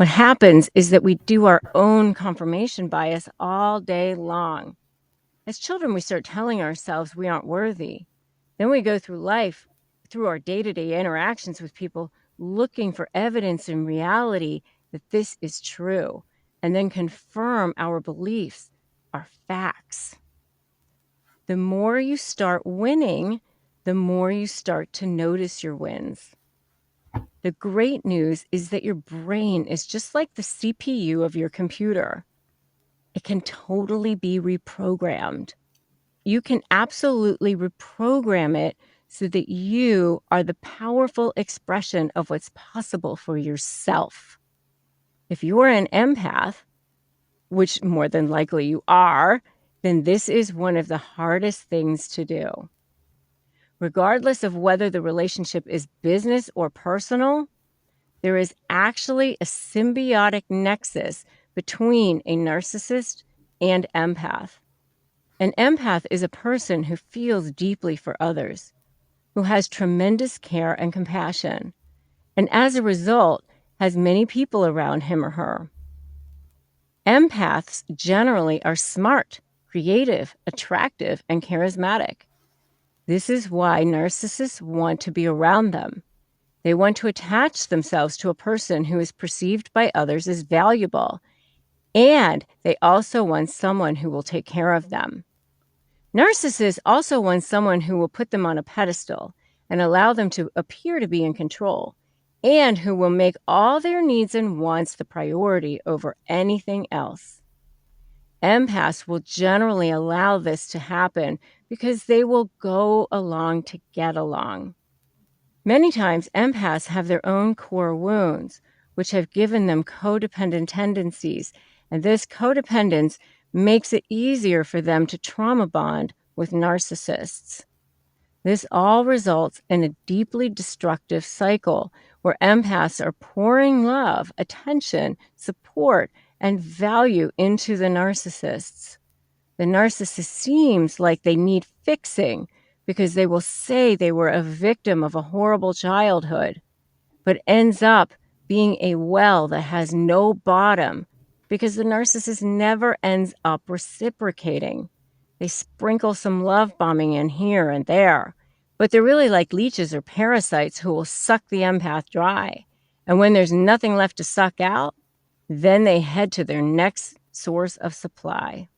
What happens is that we do our own confirmation bias all day long. As children, we start telling ourselves we aren't worthy. Then we go through life, through our day-to-day interactions with people, looking for evidence in reality that this is true, and then confirm our beliefs, our facts. The more you start winning, the more you start to notice your wins. The great news is that your brain is just like the CPU of your computer. It can totally be reprogrammed. You can absolutely reprogram it so that you are the powerful expression of what's possible for yourself. If you're an empath, which more than likely you are, then this is one of the hardest things to do. Regardless of whether the relationship is business or personal, there is actually a symbiotic nexus between a narcissist and empath. An empath is a person who feels deeply for others, who has tremendous care and compassion, and as a result, has many people around him or her. Empaths generally are smart, creative, attractive, and charismatic. This is why narcissists want to be around them. They want to attach themselves to a person who is perceived by others as valuable, and they also want someone who will take care of them. Narcissists also want someone who will put them on a pedestal and allow them to appear to be in control, and who will make all their needs and wants the priority over anything else. Empaths will generally allow this to happen because they will go along to get along. Many times, empaths have their own core wounds, which have given them codependent tendencies, and this codependence makes it easier for them to trauma bond with narcissists. This all results in a deeply destructive cycle where empaths are pouring love, attention, support, and value into the narcissists. The narcissist seems like they need fixing because they will say they were a victim of a horrible childhood, but ends up being a well that has no bottom because the narcissist never ends up reciprocating. They sprinkle some love bombing in here and there, but they're really like leeches or parasites who will suck the empath dry. And when there's nothing left to suck out, then they head to their next source of supply.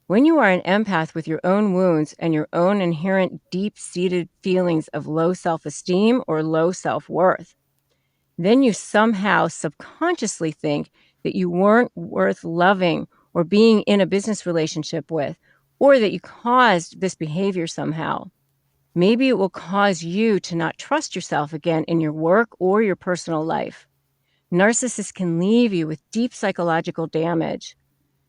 When you are an empath with your own wounds and your own inherent deep-seated feelings of low self-esteem or low self-worth, then you somehow subconsciously think that you weren't worth loving or being in a business relationship with, or that you caused this behavior somehow. Maybe it will cause you to not trust yourself again in your work or your personal life. Narcissists can leave you with deep psychological damage.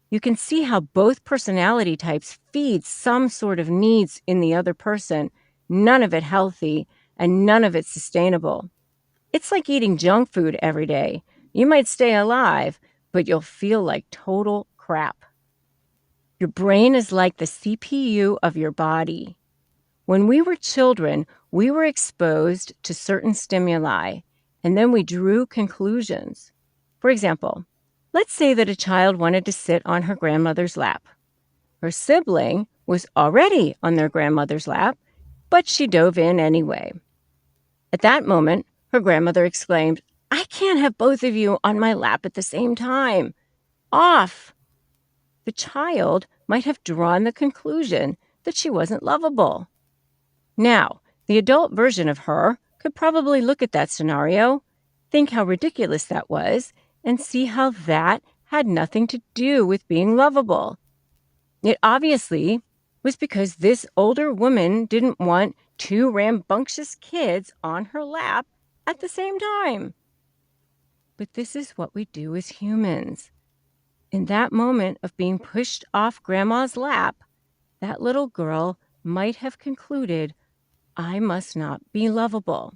You can see how both personality types feed some sort of needs in the other person, none of it healthy and none of it sustainable. It's like eating junk food every day. You might stay alive, but you'll feel like total crap. Your brain is like the CPU of your body. When we were children, we were exposed to certain stimuli, and then we drew conclusions. For example, let's say that a child wanted to sit on her grandmother's lap. Her sibling was already on their grandmother's lap, but she dove in anyway. At that moment, her grandmother exclaimed, "I can't have both of you on my lap at the same time. Off!" The child might have drawn the conclusion that she wasn't lovable. Now, the adult version of her could probably look at that scenario, think how ridiculous that was, and see how that had nothing to do with being lovable. It obviously was because this older woman didn't want two rambunctious kids on her lap at the same time. But this is what we do as humans. In that moment of being pushed off grandma's lap, that little girl might have concluded, "I must not be lovable."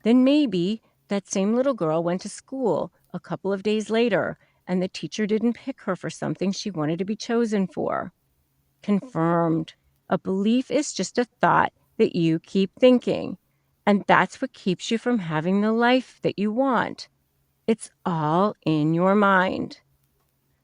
Then maybe that same little girl went to school a couple of days later and the teacher didn't pick her for something she wanted to be chosen for. Confirmed. A belief is just a thought that you keep thinking, and that's what keeps you from having the life that you want. It's all in your mind.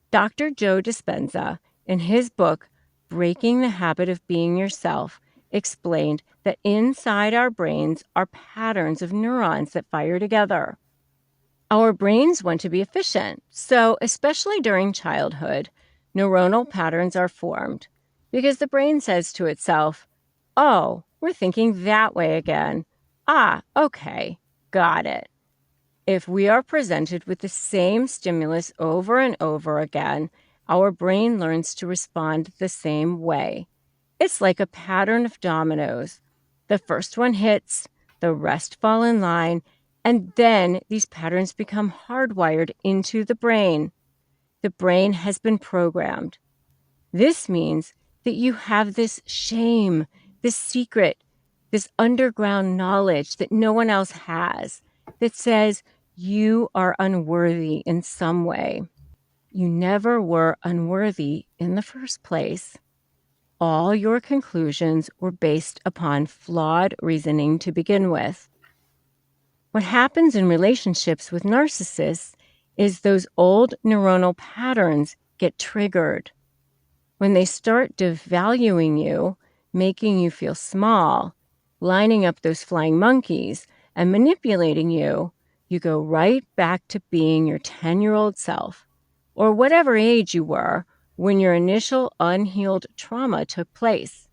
Dr. Joe Dispenza, in his book, Breaking the Habit of Being Yourself, explained that inside our brains are patterns of neurons that fire together. Our brains want to be efficient, so especially during childhood, neuronal patterns are formed because the brain says to itself, "Oh, we're thinking that way again. Ah, okay, got it." If we are presented with the same stimulus over and over again, our brain learns to respond the same way. It's like a pattern of dominoes. The first one hits, the rest fall in line, and then these patterns become hardwired into the brain. The brain has been programmed. This means that you have this shame, this secret, this underground knowledge that no one else has that says you are unworthy in some way. You never were unworthy in the first place. All your conclusions were based upon flawed reasoning to begin with. What happens in relationships with narcissists is those old neuronal patterns get triggered. When they start devaluing you, making you feel small, lining up those flying monkeys, and manipulating you, you go right back to being your 10-year-old self, or whatever age you were when your initial unhealed trauma took place.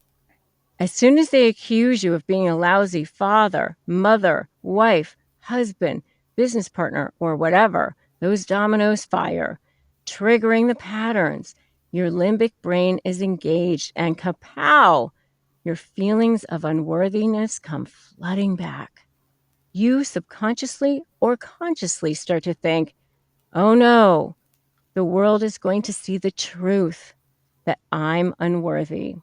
As soon as they accuse you of being a lousy father, mother, wife, husband, business partner, or whatever, those dominoes fire, triggering the patterns. Your limbic brain is engaged, and kapow! Your feelings of unworthiness come flooding back. You subconsciously or consciously start to think, oh no, the world is going to see the truth that I'm unworthy.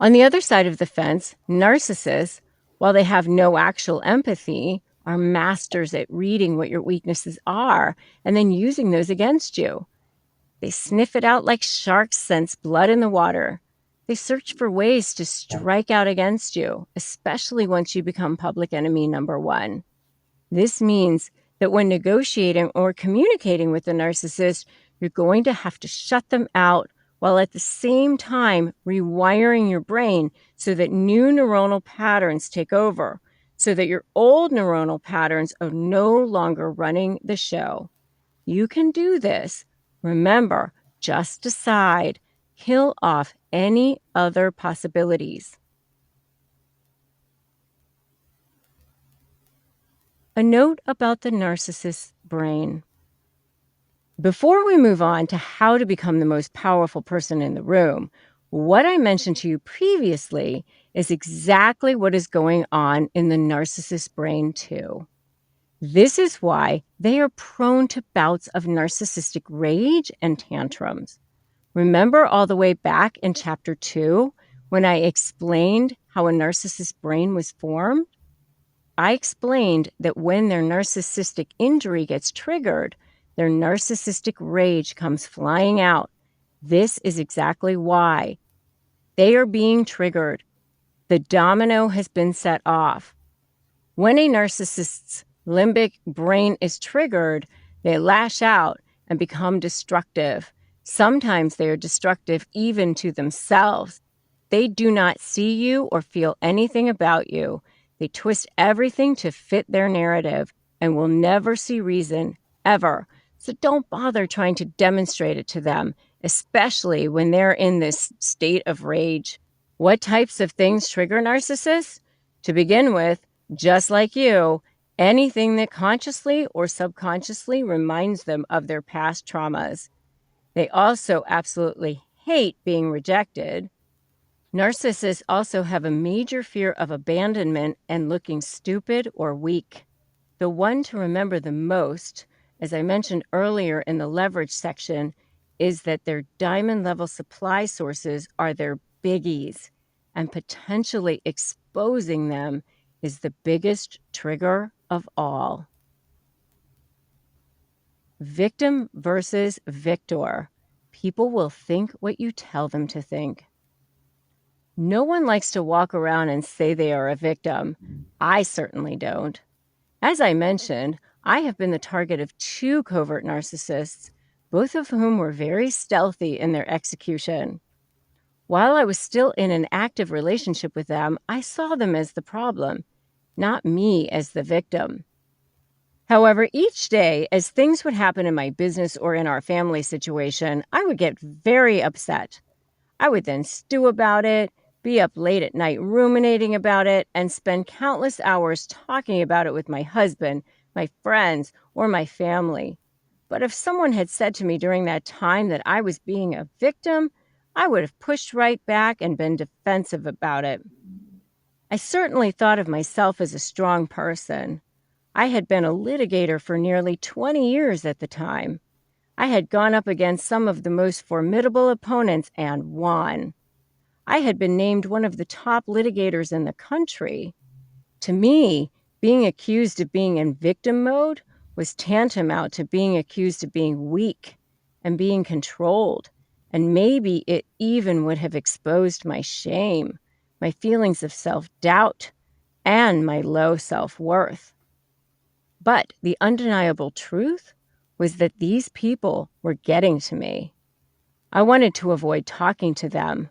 On the other side of the fence, narcissists, while they have no actual empathy, are masters at reading what your weaknesses are and then using those against you. They sniff it out like sharks sense blood in the water. They search for ways to strike out against you, especially once you become public enemy number one. This means that when negotiating or communicating with the narcissist, you're going to have to shut them out while at the same time rewiring your brain so that new neuronal patterns take over, so that your old neuronal patterns are no longer running the show. You can do this. Remember, just decide. Kill off any other possibilities. A note about the narcissist's brain. Before we move on to how to become the most powerful person in the room, what I mentioned to you previously is exactly what is going on in the narcissist's brain, too. This is why they are prone to bouts of narcissistic rage and tantrums. Remember all the way back in chapter 2 when I explained how a narcissist's brain was formed? I explained that when their narcissistic injury gets triggered, their narcissistic rage comes flying out. This is exactly why. They are being triggered. The domino has been set off. When a narcissist's limbic brain is triggered, they lash out and become destructive. Sometimes they are destructive even to themselves. They do not see you or feel anything about you. They twist everything to fit their narrative and will never see reason, ever. So don't bother trying to demonstrate it to them, especially when they're in this state of rage. What types of things trigger narcissists? To begin with, just like you, anything that consciously or subconsciously reminds them of their past traumas. They also absolutely hate being rejected. Narcissists also have a major fear of abandonment and looking stupid or weak. The one to remember the most, as I mentioned earlier in the leverage section, is that their diamond level supply sources are their biggies, and potentially exposing them is the biggest trigger of all. Victim versus victor. People will think what you tell them to think. No one likes to walk around and say they are a victim. I certainly don't. As I mentioned, I have been the target of two covert narcissists, both of whom were very stealthy in their execution. While I was still in an active relationship with them, I saw them as the problem, not me as the victim. However, each day, as things would happen in my business or in our family situation, I would get very upset. I would then stew about it, be up late at night ruminating about it, and spend countless hours talking about it with my husband, my friends, or my family. But if someone had said to me during that time that I was being a victim, I would have pushed right back and been defensive about it. I certainly thought of myself as a strong person. I had been a litigator for nearly 20 years at the time. I had gone up against some of the most formidable opponents and won. I had been named one of the top litigators in the country. To me, being accused of being in victim mode was tantamount to being accused of being weak and being controlled. And maybe it even would have exposed my shame, my feelings of self-doubt, and my low self-worth. But the undeniable truth was that these people were getting to me. I wanted to avoid talking to them.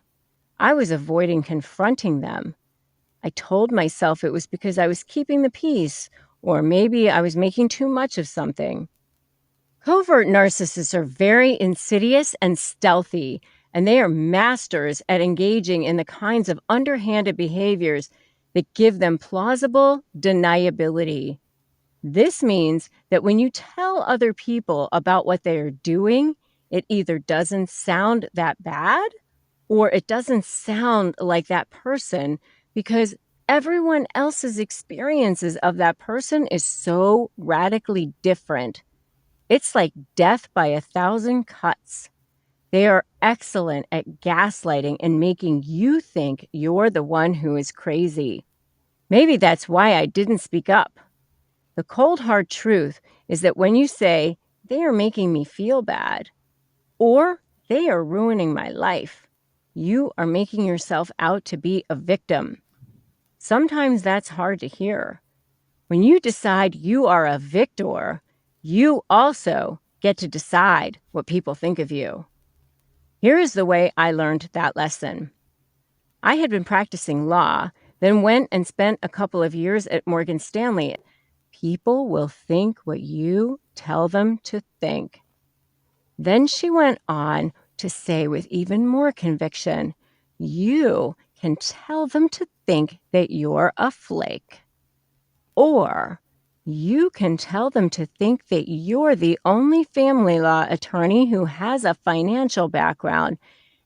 I was avoiding confronting them. I told myself it was because I was keeping the peace, or maybe I was making too much of something. Covert narcissists are very insidious and stealthy, and they are masters at engaging in the kinds of underhanded behaviors that give them plausible deniability. This means that when you tell other people about what they are doing, it either doesn't sound that bad or it doesn't sound like that person because everyone else's experiences of that person is so radically different. It's like death by a thousand cuts. They are excellent at gaslighting and making you think you're the one who is crazy. Maybe that's why I didn't speak up. The cold hard truth is that when you say, they are making me feel bad, or they are ruining my life, you are making yourself out to be a victim. Sometimes that's hard to hear. When you decide you are a victor, you also get to decide what people think of you. Here is the way I learned that lesson. I had been practicing law, then went and spent a couple of years at Morgan Stanley. People will think what you tell them to think. Then she went on to say with even more conviction, you can tell them to think that you're a flake. Or you can tell them to think that you're the only family law attorney who has a financial background,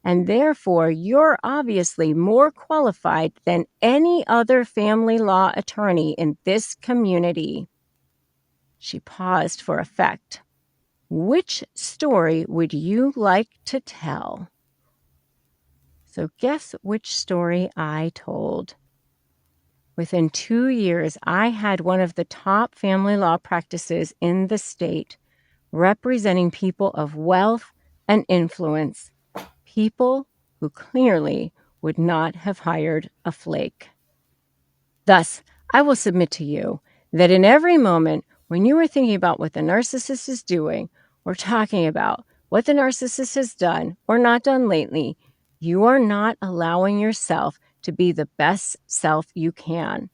and therefore you're obviously more qualified than any other family law attorney in this community. She paused for effect. Which story would you like to tell? So guess which story I told. Within 2 years, I had one of the top family law practices in the state, representing people of wealth and influence, people who clearly would not have hired a flake. Thus, I will submit to you that in every moment when you are thinking about what the narcissist is doing or talking about what the narcissist has done or not done lately, you are not allowing yourself to be the best self you can.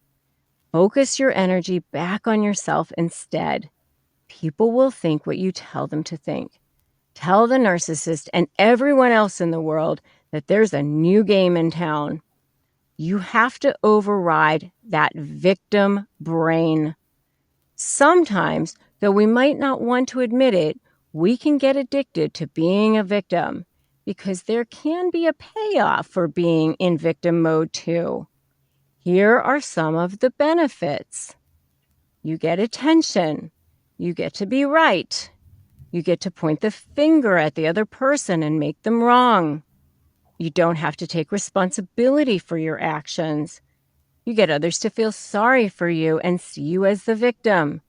Focus your energy back on yourself instead. People will think what you tell them to think. Tell the narcissist and everyone else in the world that there's a new game in town. You have to override that victim brain. Sometimes, though we might not want to admit it, we can get addicted to being a victim because there can be a payoff for being in victim mode too. Here are some of the benefits. You get attention. You get to be right. You get to point the finger at the other person and make them wrong. You don't have to take responsibility for your actions. You get others to feel sorry for you and see you as the victim.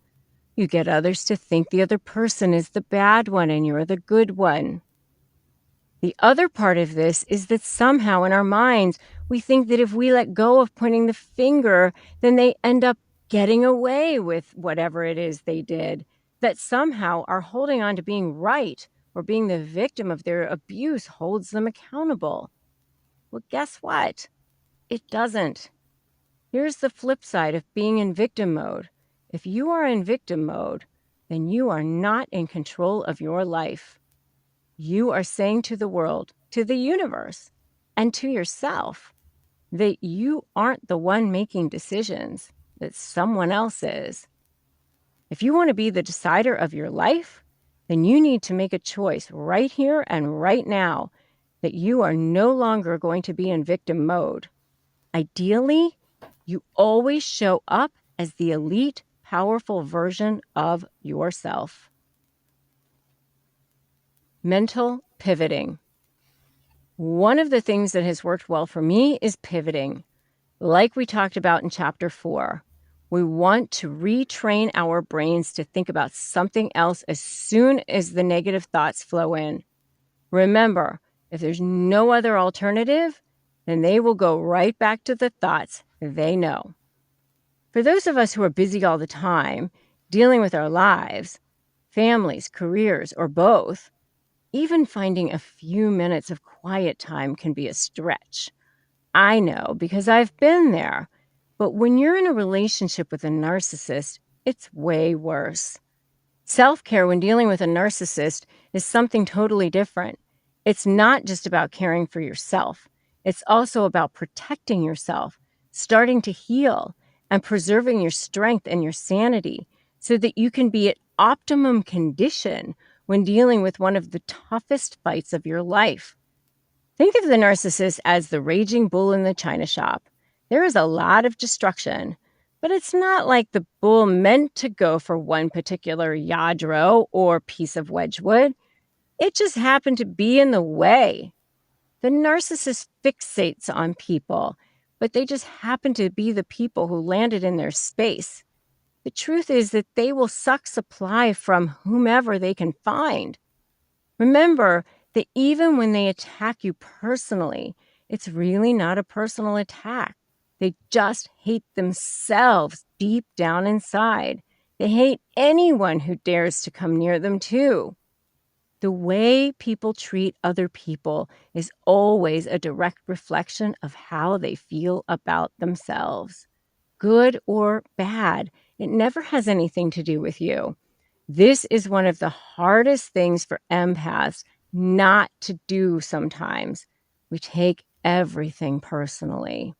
You get others to think the other person is the bad one and you're the good one. The other part of this is that somehow in our minds, we think that if we let go of pointing the finger, then they end up getting away with whatever it is they did, that somehow are holding on to being right or being the victim of their abuse holds them accountable. Well, guess what? It doesn't. Here's the flip side of being in victim mode. If you are in victim mode, then you are not in control of your life. You are saying to the world, to the universe, and to yourself that you aren't the one making decisions, that someone else is. If you want to be the decider of your life, then you need to make a choice right here and right now that you are no longer going to be in victim mode. Ideally, you always show up as the elite, powerful version of yourself. Mental pivoting. One of the things that has worked well for me is pivoting. Like we talked about in chapter 4, we want to retrain our brains to think about something else as soon as the negative thoughts flow in. Remember, if there's no other alternative, then they will go right back to the thoughts they know. For those of us who are busy all the time, dealing with our lives, families, careers, or both, even finding a few minutes of quiet time can be a stretch. I know because I've been there. But when you're in a relationship with a narcissist, it's way worse. Self-care when dealing with a narcissist is something totally different. It's not just about caring for yourself. It's also about protecting yourself, starting to heal, and preserving your strength and your sanity so that you can be at optimum condition when dealing with one of the toughest fights of your life. Think of the narcissist as the raging bull in the china shop. There is a lot of destruction, but it's not like the bull meant to go for one particular yadro or piece of wedgewood. It just happened to be in the way. The narcissist fixates on people, but they just happen to be the people who landed in their space. The truth is that they will suck supply from whomever they can find. Remember that even when they attack you personally, it's really not a personal attack. They just hate themselves deep down inside. They hate anyone who dares to come near them, too. The way people treat other people is always a direct reflection of how they feel about themselves. Good or bad, it never has anything to do with you. This is one of the hardest things for empaths not to do sometimes. We take everything personally.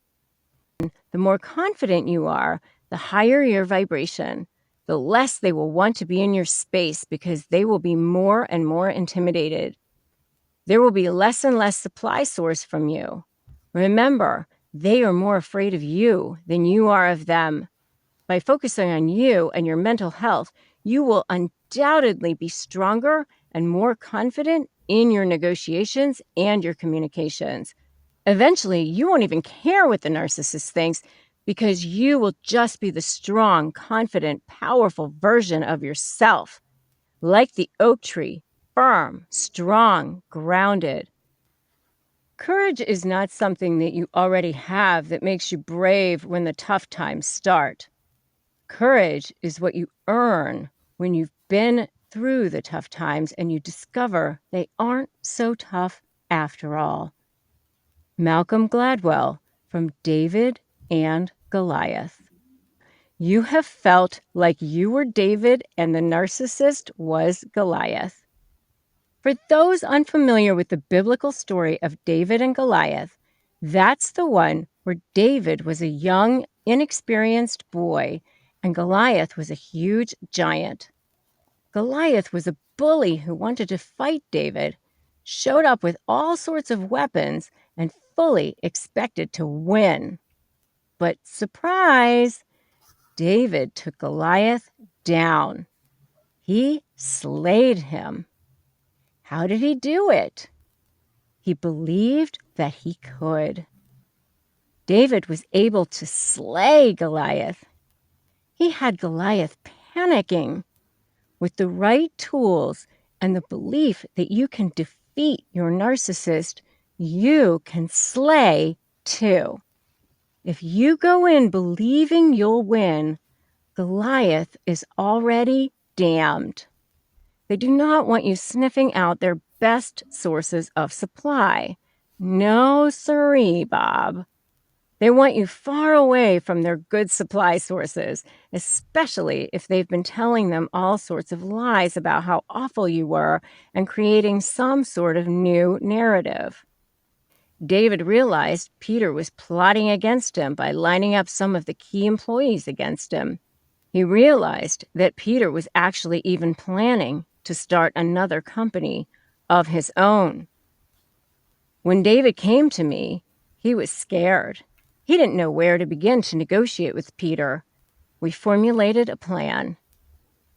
The more confident you are, the higher your vibration, the less they will want to be in your space because they will be more and more intimidated. There will be less and less supply source from you. Remember, they are more afraid of you than you are of them. By focusing on you and your mental health, you will undoubtedly be stronger and more confident in your negotiations and your communications. Eventually, you won't even care what the narcissist thinks because you will just be the strong, confident, powerful version of yourself. Like the oak tree, firm, strong, grounded. Courage is not something that you already have that makes you brave when the tough times start. Courage is what you earn when you've been through the tough times and you discover they aren't so tough after all. Malcolm Gladwell from David and Goliath. You have felt like you were David and the narcissist was Goliath. For those unfamiliar with the biblical story of David and Goliath, that's the one where David was a young, inexperienced boy and Goliath was a huge giant. Goliath was a bully who wanted to fight David, showed up with all sorts of weapons, and fully expected to win. But surprise, David took Goliath down. He slayed him. How did he do it? He believed that he could. David was able to slay Goliath. He had Goliath panicking. With the right tools and the belief that you can defeat your narcissist, you can slay too. If you go in believing you'll win, Goliath is already damned. They do not want you sniffing out their best sources of supply. No siree, Bob. They want you far away from their good supply sources, especially if they've been telling them all sorts of lies about how awful you were and creating some sort of new narrative. David realized Peter was plotting against him by lining up some of the key employees against him. He realized that Peter was actually even planning to start another company of his own. When David came to me, he was scared. He didn't know where to begin to negotiate with Peter. We formulated a plan.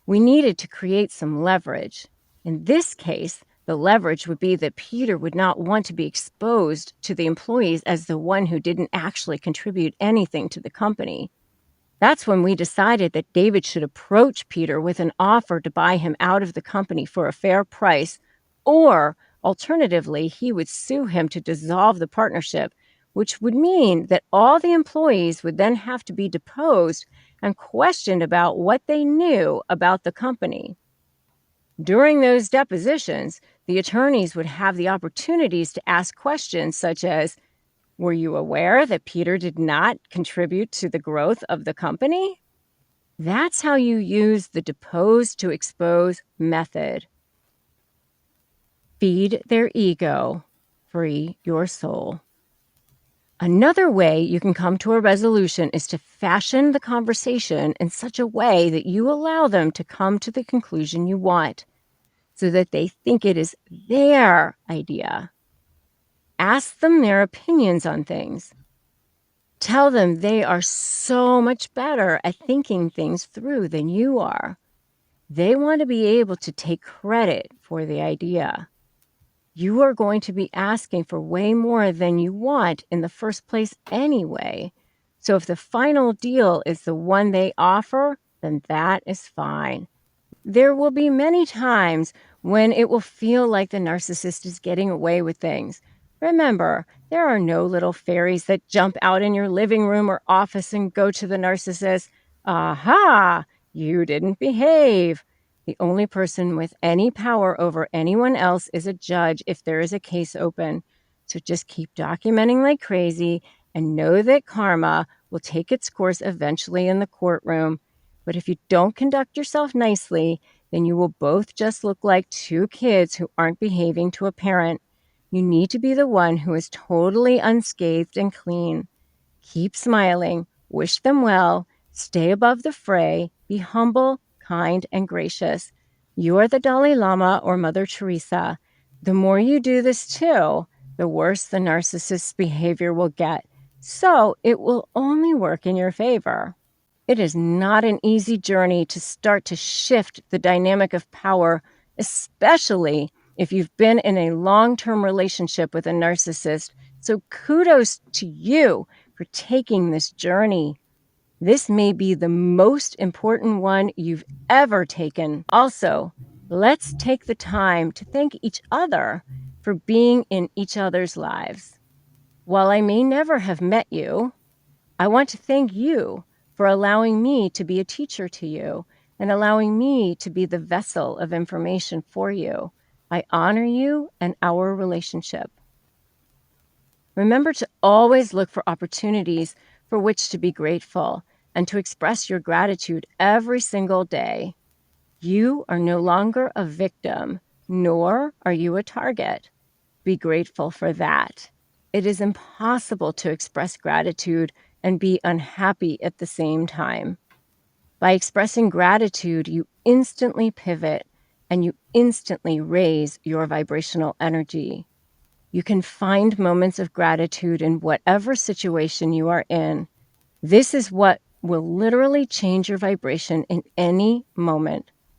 We needed to create some leverage. In this case, the leverage would be that Peter would not want to be exposed to the employees as the one who didn't actually contribute anything to the company. That's when we decided that David should approach Peter with an offer to buy him out of the company for a fair price, or alternatively, he would sue him to dissolve the partnership, which would mean that all the employees would then have to be deposed and questioned about what they knew about the company. During those depositions, the attorneys would have the opportunities to ask questions such as, were you aware that Peter did not contribute to the growth of the company? That's how you use the depose to expose method. Feed their ego, free your soul. Another way you can come to a resolution is to fashion the conversation in such a way that you allow them to come to the conclusion you want, so that they think it is their idea. Ask them their opinions on things. Tell them they are so much better at thinking things through than you are. They want to be able to take credit for the idea. You are going to be asking for way more than you want in the first place anyway. So if the final deal is the one they offer, then that is fine. There will be many times when it will feel like the narcissist is getting away with things. Remember, there are no little fairies that jump out in your living room or office and go to the narcissist, "Aha, you didn't behave." The only person with any power over anyone else is a judge if there is a case open. So just keep documenting like crazy and know that karma will take its course eventually in the courtroom. But if you don't conduct yourself nicely, then you will both just look like two kids who aren't behaving to a parent. You need to be the one who is totally unscathed and clean. Keep smiling, wish them well, stay above the fray, be humble, kind, and gracious. You're the Dalai Lama or Mother Teresa. The more you do this too, the worse the narcissist's behavior will get. So it will only work in your favor. It is not an easy journey to start to shift the dynamic of power, especially if you've been in a long-term relationship with a narcissist. So kudos to you for taking this journey. This may be the most important one you've ever taken. Also, let's take the time to thank each other for being in each other's lives. While I may never have met you, I want to thank you for allowing me to be a teacher to you and allowing me to be the vessel of information for you. I honor you and our relationship. Remember to always look for opportunities for which to be grateful and to express your gratitude every single day. You are no longer a victim, nor are you a target. Be grateful for that. It is impossible to express gratitude and be unhappy at the same time. By expressing gratitude, you instantly pivot and you instantly raise your vibrational energy. You can find moments of gratitude in whatever situation you are in. This is what will literally change your vibration in any moment.